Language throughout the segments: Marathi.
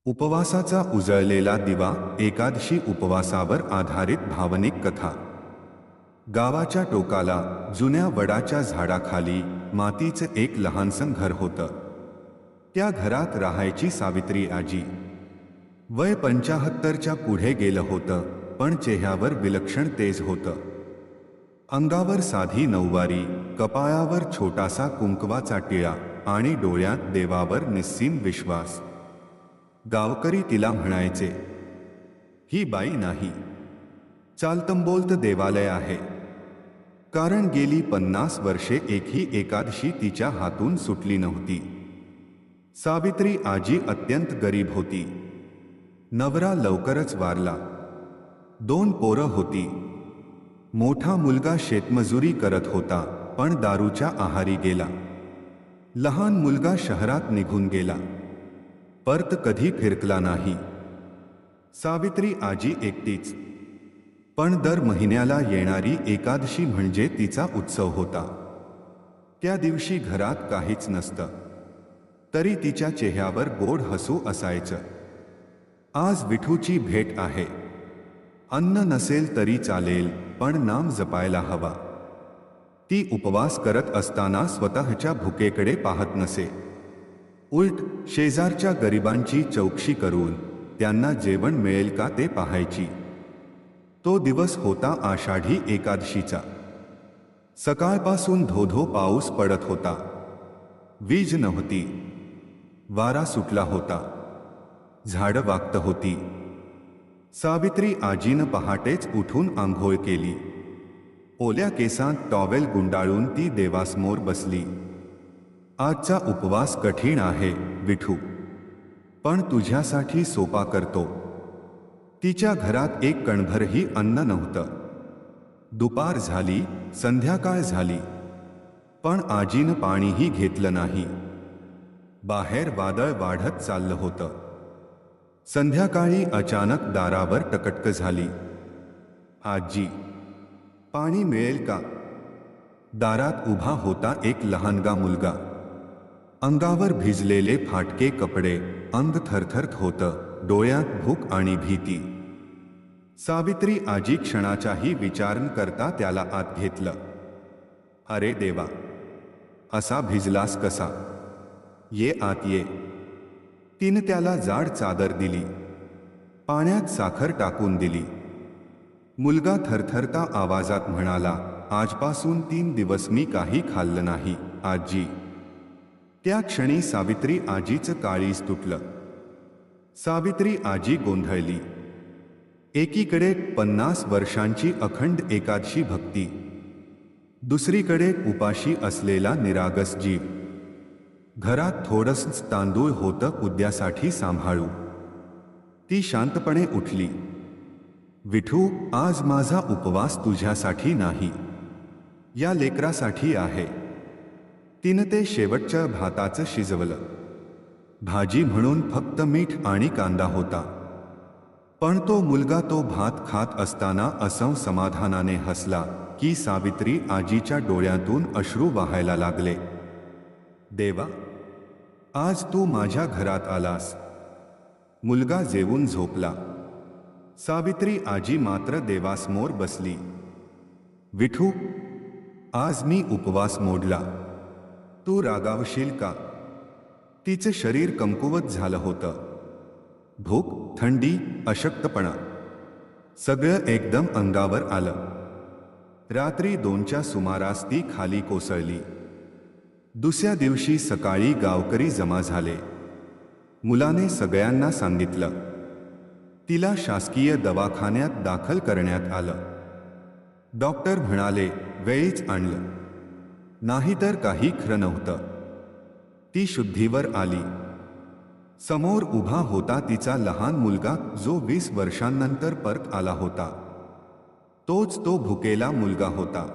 उपवासाचा उजळलेला दिवा. एकादशी उपवासावर आधारित भावनिक कथा. गावाच्या टोकाला जुन्या वडाच्या झाडाखाली मातीचं एक लहानसं घर होतं. त्या घरात राहायची सावित्री आजी. वय 75च्या पुढे गेलं होतं, पण चेहऱ्यावर विलक्षण तेज होतं. अंगावर साधी नऊवारी, कपाळावर छोटासा कुंकवाचा टिळा आणि डोळ्यात देवावर निस्सीम विश्वास. गावकरी तिला म्हणायचे, ही बाई नाही, चालतंबोलतं देवालय आहे. कारण गेली 50 वर्षे एकही एकादशी तिच्या हातून सुटली नव्हती. सावित्री आजी अत्यंत गरीब होती. नवरा लवकरच वारला. 2 पोरं होती. मोठा मुलगा शेतमजुरी करत होता, पण दारूच्या आहारी गेला. लहान मुलगा शहरात निघून गेला, परत कधी फिरकला नाही. सावित्री आजी एकटीच. पण दर महिन्याला येणारी एकादशी म्हणजे तिचा उत्सव होता. त्या दिवशी घरात काहीच नसतं, तरी तिच्या चेहऱ्यावर गोड हसू असायचं. आज विठूची भेट आहे. अन्न नसेल तरी चालेल, पण नाम जपायला हवा. ती उपवास करत असताना स्वतःच्या भुकेकडे पाहत नसे. उलट शेजारच्या गरिबांची चौकशी करून त्यांना जेवण मिळेल का ते पाहायची. तो दिवस होता आषाढी एकादशीचा. सकाळपासून धोधो पाऊस पडत होता. वीज नव्हती. वारा सुटला होता. झाडं वाकत होती. सावित्री आजीनं पहाटेच उठून आंघोळ केली. ओल्या केसांत टॉवेल गुंडाळून ती देवासमोर बसली. आजचा उपवास कठीण आहे विठू, पण तुझ्यासाठी सोपा करतो. तिच्या घरात एक कणभरही अन्न नव्हतं. दुपार झाली, संध्याकाळ झाली, पण आजीनं पाणीही घेतलं नाही. बाहेर वादळ वाढत चाललं होतं. संध्याकाळी अचानक दारावर टकटक झाली. आजी, पाणी मिळेल का? दारात उभा होता एक लहानगा मुलगा. अंगावर भिजलेले फाटके कपडे, अंग थरथरत होतं, डोळ्यात भूक आणि भीती. सावित्री आजी क्षणाचाही विचार न करता त्याला आत घेतलं. अरे देवा, असा भिजलास कसा? ये आत ये. तिनं त्याला जाड चादर दिली. पाण्यात साखर टाकून दिली. मुलगा थरथरता आवाजात म्हणाला, आजपासून 3 दिवस मी काही खाल्लं नाही आजी. त्या क्षणी सावित्री आजीचं काळीज तुटलं. सावित्री आजी गोंधळली. एकीकडे 50 वर्षांची अखंड एकादशी भक्ती, दुसरीकडे उपाशी असलेला निरागस जीव. घरात थोडंसंच तांदूळ होतं उद्यासाठी सांभाळू. ती शांतपणे उठली. विठू, आज माझा उपवास तुझ्यासाठी नाही, या लेकरासाठी आहे. तिनं ते शेवटच्या भाताचं शिजवलं. भाजी म्हणून फक्त मीठ आणि कांदा होता, पण तो मुलगा तो भात खात असताना असं समाधानाने हसला की सावित्री आजीच्या डोळ्यातून अश्रू वाहायला लागले. देवा, आज तू माझ्या घरात आलास. मुलगा जेवून झोपला. सावित्री आजी मात्र देवासमोर बसली. विठू, आज मी उपवास मोडला. तू रागावशील का? तिचं शरीर कमकुवत झालं होतं. भूक, थंडी, अशक्तपणा सगळं एकदम अंगावर आलं. रात्री 2च्या सुमारास ती खाली कोसळली. दुसऱ्या दिवशी सकाळी गावकरी जमा झाले. मुलाने सगळ्यांना सांगितलं. तिला शासकीय दवाखान्यात दाखल करण्यात आलं. डॉक्टर म्हणाले, वेळीच आणलं, नाहीतर काही खरं नव्हतं. ती शुद्धीवर आली. समोर उभा होता तिचा लहान मुलगा, जो 20 वर्षांनंतर परत आला होता. तोच तो भुकेला मुलगा होता.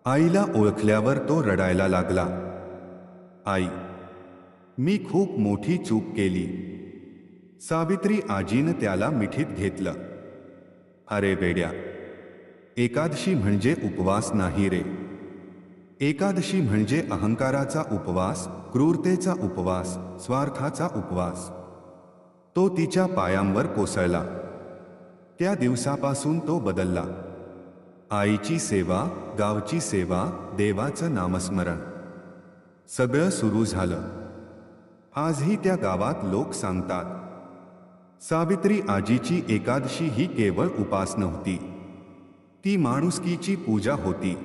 आईला ओळखल्यावर तो रडायला लागला. आई, मी खूप मोठी चूक केली. सावित्री आजीनं त्याला मिठीत घेतलं. अरे वेड्या, एकादशी म्हणजे उपवास नाही रे. एकादशी म्हणजे अहंकाराचा उपवास, क्रूरतेचा उपवास, स्वार्थाचा उपवास. तो तिच्या पायांवर कोसळला. त्या दिवसापासून तो बदलला. आईची सेवा, गावची सेवा, देवाचं नामस्मरण, सगळं सुरू झालं. आजही त्या गावात लोक सांगतात, सावित्री आजीची एकादशी ही केवळ उपास नव्हती, ती माणुसकीची पूजा होती.